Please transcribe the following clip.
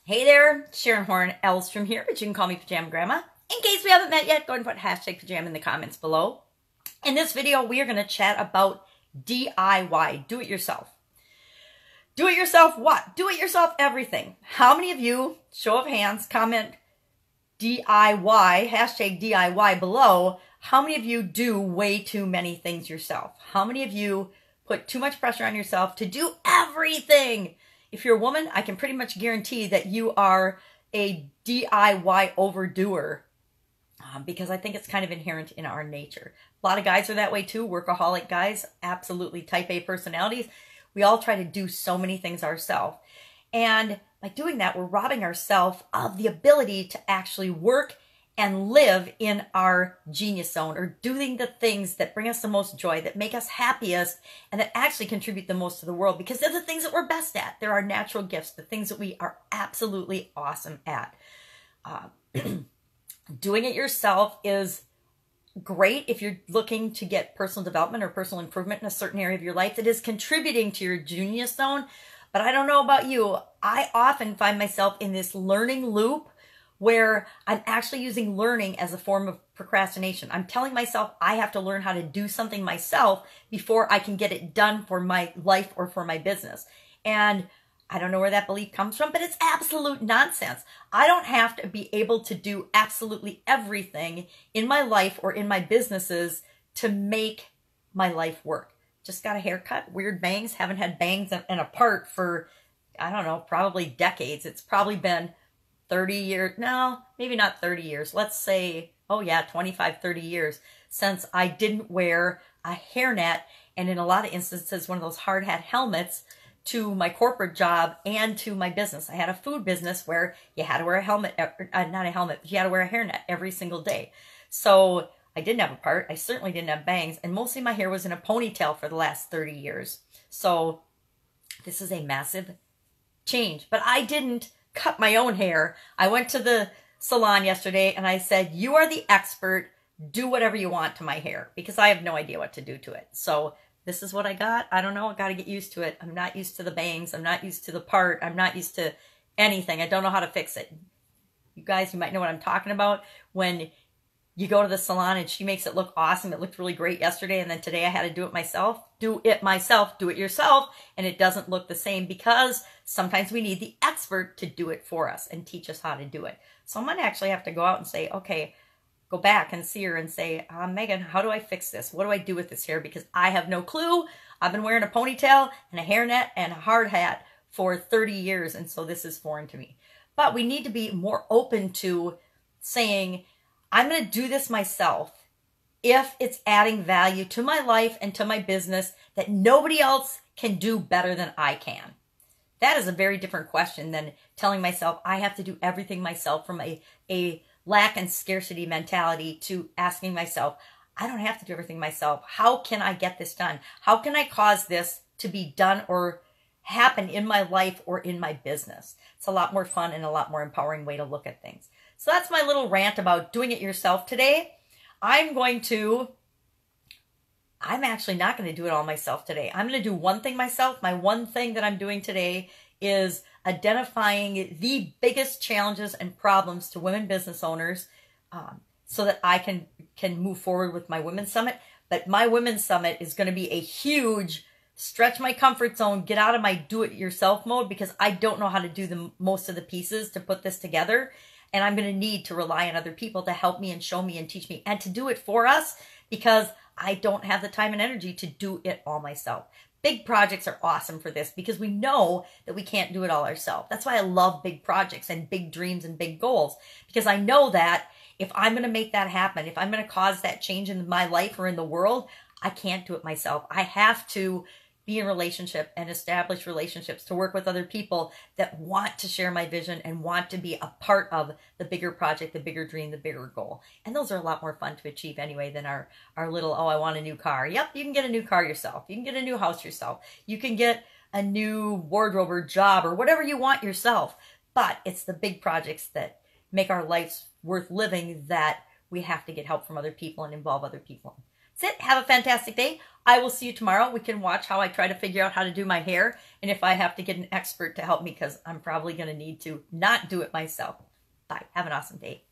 Hey there, Sharon Horne-Ellstrom here, but you can call me Pajama Grandma. In case we haven't met yet, go ahead and put hashtag pajama in the comments below. In this video, we are going to chat about DIY, do it yourself. Do it yourself what? Do it yourself everything. How many of you, show of hands, comment DIY, hashtag DIY below. How many of you do way too many things yourself? How many of you put too much pressure on yourself to do everything? If you're a woman, I can pretty much guarantee that you are a DIY overdoer because I think it's kind of inherent in our nature. A lot of guys are that way too, workaholic guys, absolutely type A personalities. We all try to do so many things ourselves. And by doing that, we're robbing ourselves of the ability to actually work and live in our genius zone, or doing the things that bring us the most joy, that make us happiest, and that actually contribute the most to the world, because they're the things that we're best at. They're our natural gifts, the things that we are absolutely awesome at. Doing it yourself is great if you're looking to get personal development or personal improvement in a certain area of your life that is contributing to your genius zone. But I don't know about you, I often find myself in this learning loop where I'm actually using learning as a form of procrastination. I'm telling myself I have to learn how to do something myself before I can get it done for my life or for my business. And I don't know where that belief comes from, but it's absolute nonsense. I don't have to be able to do absolutely everything in my life or in my businesses to make my life work. Just got a haircut, weird bangs, haven't had bangs and a part for, I don't know, probably decades. It's probably been 30 years, no, maybe not 30 years. Let's say, oh yeah, 25, 30 years since I didn't wear a hairnet, and in a lot of instances, one of those hard hat helmets to my corporate job and to my business. I had a food business where you had to wear a helmet, not a helmet, but you had to wear a hairnet every single day. So I didn't have a part. I certainly didn't have bangs, and mostly my hair was in a ponytail for the last 30 years. So this is a massive change, but I didn't cut my own hair. I went to the salon yesterday and I said, you are the expert, do whatever you want to my hair, because I have no idea what to do to it. So this is what I got. I don't know, I got to get used to it. I'm not used to the bangs. I'm not used to the part. I'm not used to anything. I don't know how to fix it. You guys, you might know what I'm talking about. When you go to the salon and she makes it look awesome. It looked really great yesterday, and then today I had to do it myself. Do it myself, do it yourself, and it doesn't look the same, because sometimes we need the expert to do it for us and teach us how to do it. So I'm going to actually have to go out and say, okay, go back and see her and say, Megan, how do I fix this? What do I do with this hair? Because I have no clue. I've been wearing a ponytail and a hairnet and a hard hat for 30 years, and so this is foreign to me. But we need to be more open to saying, I'm going to do this myself if it's adding value to my life and to my business that nobody else can do better than I can. That is a very different question than telling myself I have to do everything myself, from a lack and scarcity mentality to asking myself, I don't have to do everything myself. How can I get this done? How can I cause this to be done or happen in my life or in my business? It's a lot more fun and a lot more empowering way to look at things. So that's my little rant about doing it yourself today. I'm actually not going to do it all myself today. I'm going to do one thing myself. My one thing that I'm doing today is identifying the biggest challenges and problems to women business owners so that I can move forward with my Women's Summit. But my Women's Summit is going to be a huge stretch my comfort zone, get out of my do-it-yourself mode, because I don't know how to do most of the pieces to put this together. And I'm going to need to rely on other people to help me and show me and teach me and to do it for us, because I don't have the time and energy to do it all myself. Big projects are awesome for this, because we know that we can't do it all ourselves. That's why I love big projects and big dreams and big goals, because I know that if I'm going to make that happen, if I'm going to cause that change in my life or in the world, I can't do it myself. I have to be in relationship and establish relationships to work with other people that want to share my vision and want to be a part of the bigger project, the bigger dream, the bigger goal. And those are a lot more fun to achieve anyway than our little, oh, I want a new car. Yep, you can get a new car yourself. You can get a new house yourself. You can get a new wardrobe or job or whatever you want yourself. But it's the big projects that make our lives worth living that we have to get help from other people and involve other people in. That's it. Have a fantastic day. I will see you tomorrow. We can watch how I try to figure out how to do my hair and if I have to get an expert to help me, because I'm probably going to need to not do it myself. Bye. Have an awesome day.